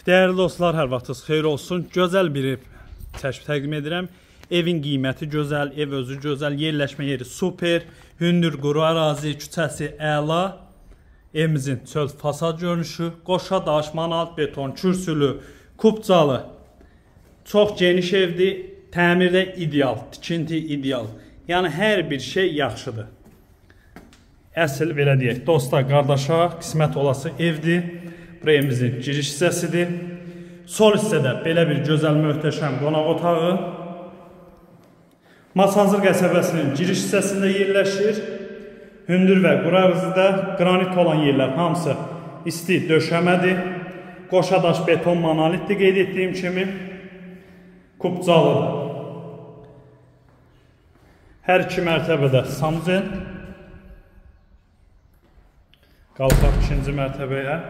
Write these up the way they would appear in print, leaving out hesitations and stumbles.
Değerli dostlar, hər vaxtınız xeyir olsun. Gözəl bir ev təqdim edirəm. Evin qiyməti gözəl, ev özü gözəl, yerləşmə yeri super, hündür quru ərazi, küçəsi əla. Evimizin çöl fasad görünüşü, qoşa daş, manat, beton, kürsülü, kubcalı. Çox geniş evdir, təmirdə ideal, tikinti ideal. Yəni hər bir şey yaxşıdır. Əsl belə deyək, dosta, qardaşa qismət olası evdir. Bu evimizin giriş hissəsidir. Sol hissədə belə bir gözəl, möhtəşəm qonaq otağı. Masazır qəsəbəsinin giriş hissəsində yerləşir. Hündür və quru ərazidə qranit olan yerlər hamısı isti döşəmədir. Qoşa daş, beton, monolitdir qeyd etdiyim kimi. Kubcalıdır. Hər iki mərtəbədə sanuzel. Qalxaq ikinci mərtəbəyə.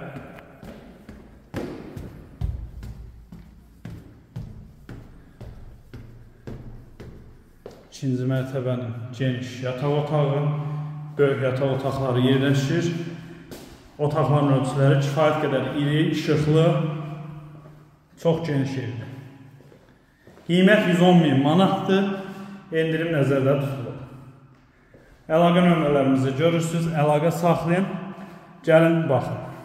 İkinci mərtəbənin geniş yataq otağı, böyük yataq otaqları yerləşir. Otaqların ölçüləri kifayət qədər iri, işıqlı, çox geniş evdir. Qiymət 110.000 manatdır, endirim nəzərdə tutulur. Əlaqə nömrələrimizi görürsünüz, əlaqə saxlayın, gəlin baxın.